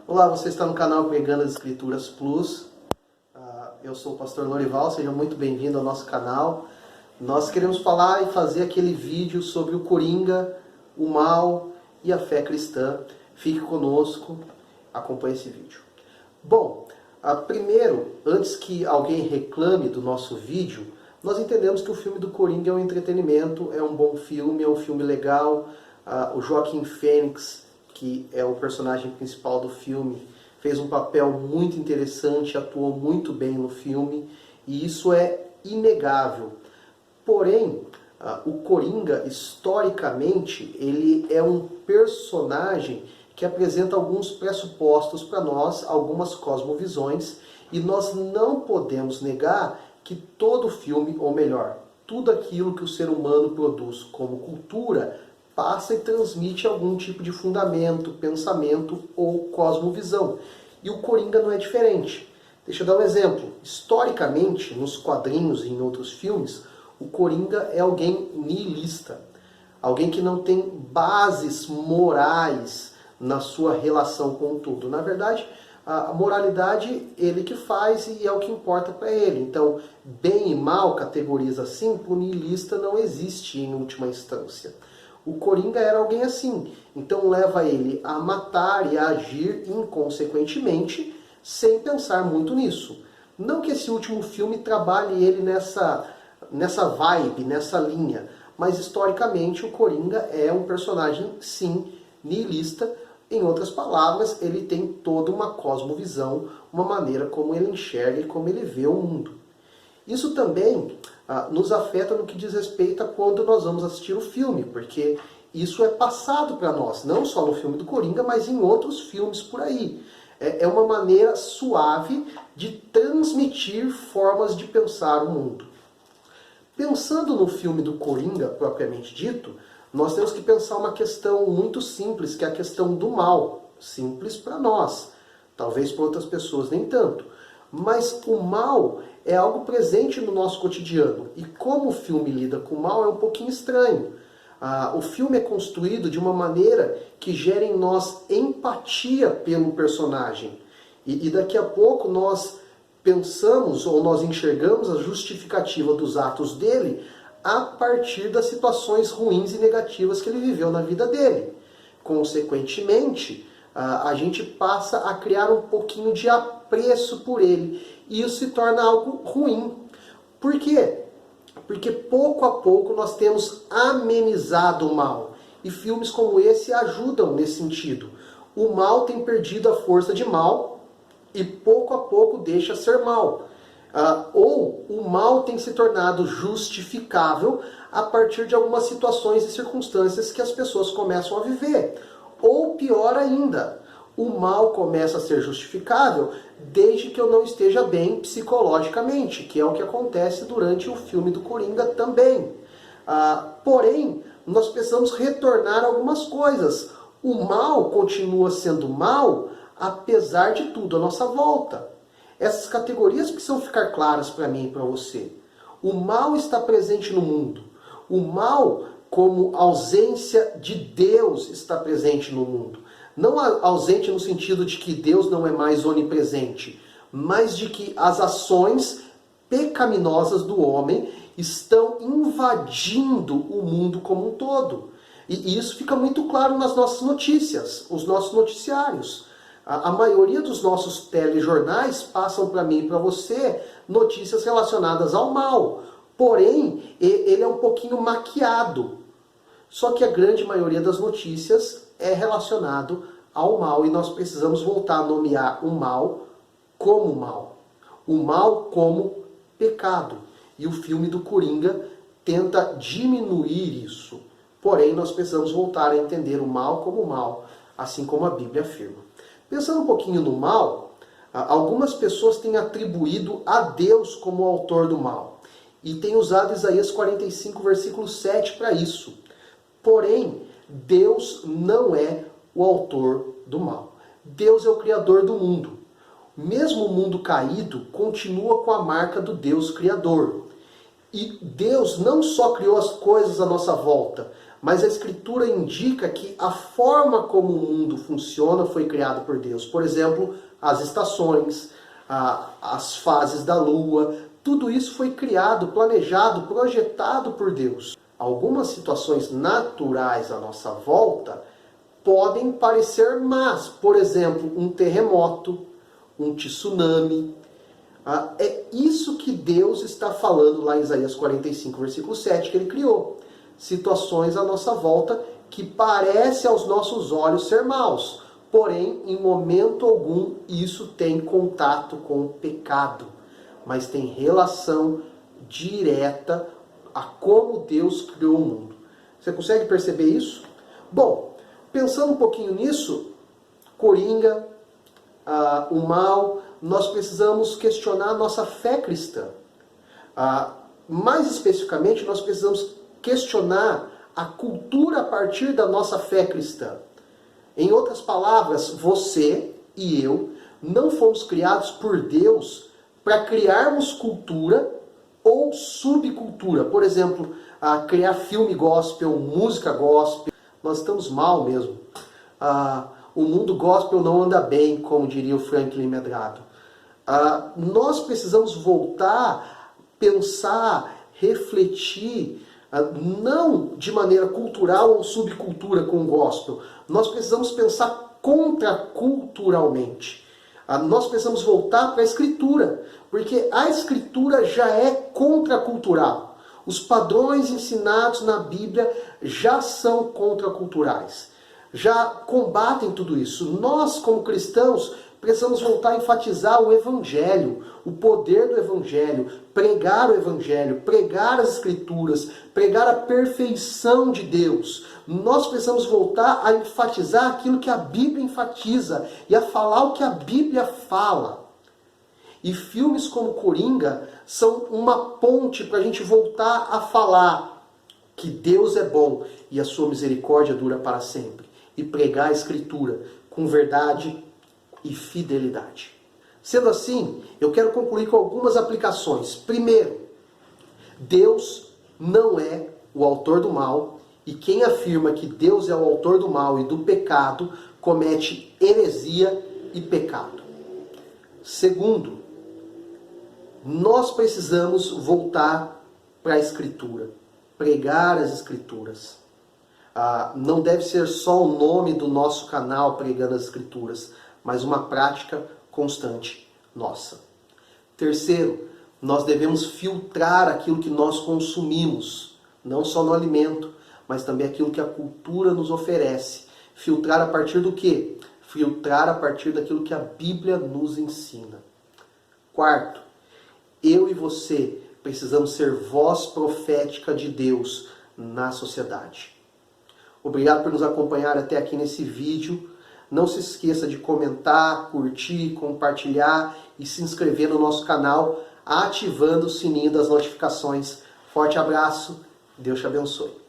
Olá, você está no canal Pregando as Escrituras Plus. Eu sou o pastor Lorival, seja muito bem-vindo ao nosso canal. Nós queremos falar e fazer aquele vídeo sobre o Coringa, o mal e a fé cristã. Fique conosco, acompanhe esse vídeo. Bom, primeiro, antes que alguém reclame do nosso vídeo, nós entendemos que o filme do Coringa é um entretenimento, é um bom filme, é um filme legal. O Joaquin Phoenix, que é o personagem principal do filme, fez um papel muito interessante, atuou muito bem no filme, e isso é inegável. Porém, o Coringa, historicamente, ele é um personagem que apresenta alguns pressupostos para nós, algumas cosmovisões, e nós não podemos negar que todo filme, ou melhor, tudo aquilo que o ser humano produz como cultura, passa e transmite algum tipo de fundamento, pensamento ou cosmovisão. E o Coringa não é diferente. Deixa eu dar um exemplo. Historicamente, nos quadrinhos e em outros filmes, o Coringa é alguém nihilista. Alguém que não tem bases morais na sua relação com tudo. Na verdade, a moralidade ele que faz e é o que importa para ele. Então, bem e mal, categoriza assim, para o nihilista não existe em última instância. O Coringa era alguém assim, então leva ele a matar e a agir inconsequentemente, sem pensar muito nisso. Não que esse último filme trabalhe ele nessa vibe, nessa linha, mas historicamente o Coringa é um personagem, sim, nihilista. Em outras palavras, ele tem toda uma cosmovisão, uma maneira como ele enxerga e como ele vê o mundo. Isso também nos afeta no que diz respeito a quando nós vamos assistir o filme, porque isso é passado para nós, não só no filme do Coringa, mas em outros filmes por aí. É uma maneira suave de transmitir formas de pensar o mundo. Pensando no filme do Coringa, propriamente dito, nós temos que pensar uma questão muito simples, que é a questão do mal. Simples para nós, talvez para outras pessoas nem tanto. Mas o mal é algo presente no nosso cotidiano. E como o filme lida com o mal é um pouquinho estranho. O filme é construído de uma maneira que gera em nós empatia pelo personagem. E daqui a pouco nós pensamos ou nós enxergamos a justificativa dos atos dele a partir das situações ruins e negativas que ele viveu na vida dele. Consequentemente, a gente passa a criar um pouquinho de apreço por ele. E isso se torna algo ruim. Por quê? Porque pouco a pouco nós temos amenizado o mal. E filmes como esse ajudam nesse sentido. O mal tem perdido a força de mal e pouco a pouco deixa ser mal. Ou o mal tem se tornado justificável a partir de algumas situações e circunstâncias que as pessoas começam a viver. Ou pior ainda, o mal começa a ser justificável desde que eu não esteja bem psicologicamente, que é o que acontece durante o filme do Coringa também. Porém, nós precisamos retornar algumas coisas. O mal continua sendo mal, apesar de tudo à nossa volta. Essas categorias precisam ficar claras para mim e para você. O mal está presente no mundo. O mal, como ausência de Deus, está presente no mundo. Não ausente no sentido de que Deus não é mais onipresente, mas de que as ações pecaminosas do homem estão invadindo o mundo como um todo. E isso fica muito claro nas nossas notícias, os nossos noticiários. A maioria dos nossos telejornais passam para mim e para você notícias relacionadas ao mal. Porém, ele é um pouquinho maquiado. Só que a grande maioria das notícias é relacionado ao mal. E nós precisamos voltar a nomear o mal como mal. O mal como pecado. E o filme do Coringa tenta diminuir isso. Porém, nós precisamos voltar a entender o mal como mal, assim como a Bíblia afirma. Pensando um pouquinho no mal, algumas pessoas têm atribuído a Deus como o autor do mal. E têm usado Isaías 45, versículo 7 para isso. Porém, Deus não é o autor do mal. Deus é o criador do mundo. Mesmo o mundo caído continua com a marca do Deus criador. E Deus não só criou as coisas à nossa volta, mas a Escritura indica que a forma como o mundo funciona foi criada por Deus. Por exemplo, as estações, as fases da lua, tudo isso foi criado, planejado, projetado por Deus. Algumas situações naturais à nossa volta podem parecer más. Por exemplo, um terremoto, um tsunami. É isso que Deus está falando lá em Isaías 45, versículo 7, que ele criou. Situações à nossa volta que parecem aos nossos olhos ser maus. Porém, em momento algum, isso tem contato com o pecado. Mas tem relação direta a como Deus criou o mundo. Você consegue perceber isso? Bom, pensando um pouquinho nisso, coringa, o mal, nós precisamos questionar a nossa fé cristã. Mais especificamente, nós precisamos questionar a cultura a partir da nossa fé cristã. Em outras palavras, você e eu não fomos criados por Deus para criarmos cultura ou subcultura. Por exemplo, criar filme gospel, música gospel. Nós estamos mal mesmo. O mundo gospel não anda bem, como diria o Franklin Medrado. Nós precisamos voltar, pensar, refletir, não de maneira cultural ou subcultura com o gospel. Nós precisamos pensar contraculturalmente. Nós precisamos voltar para a Escritura, porque a Escritura já é contracultural. Os padrões ensinados na Bíblia já são contraculturais, já combatem tudo isso. Nós, como cristãos, precisamos voltar a enfatizar o Evangelho, o poder do Evangelho, pregar o Evangelho, pregar as Escrituras, pregar a perfeição de Deus. Nós precisamos voltar a enfatizar aquilo que a Bíblia enfatiza e a falar o que a Bíblia fala. E filmes como Coringa são uma ponte para a gente voltar a falar que Deus é bom e a sua misericórdia dura para sempre. E pregar a Escritura com verdade e fidelidade. Sendo assim, eu quero concluir com algumas aplicações. Primeiro, Deus não é o autor do mal, e quem afirma que Deus é o autor do mal e do pecado comete heresia e pecado. Segundo, nós precisamos voltar para a Escritura, pregar as Escrituras. Não deve ser só o nome do nosso canal Pregando as Escrituras, mas uma prática constante nossa. Terceiro, nós devemos filtrar aquilo que nós consumimos, não só no alimento, mas também aquilo que a cultura nos oferece. Filtrar a partir do quê? Filtrar a partir daquilo que a Bíblia nos ensina. Quarto, eu e você precisamos ser voz profética de Deus na sociedade. Obrigado por nos acompanhar até aqui nesse vídeo. Não se esqueça de comentar, curtir, compartilhar e se inscrever no nosso canal, ativando o sininho das notificações. Forte abraço, Deus te abençoe.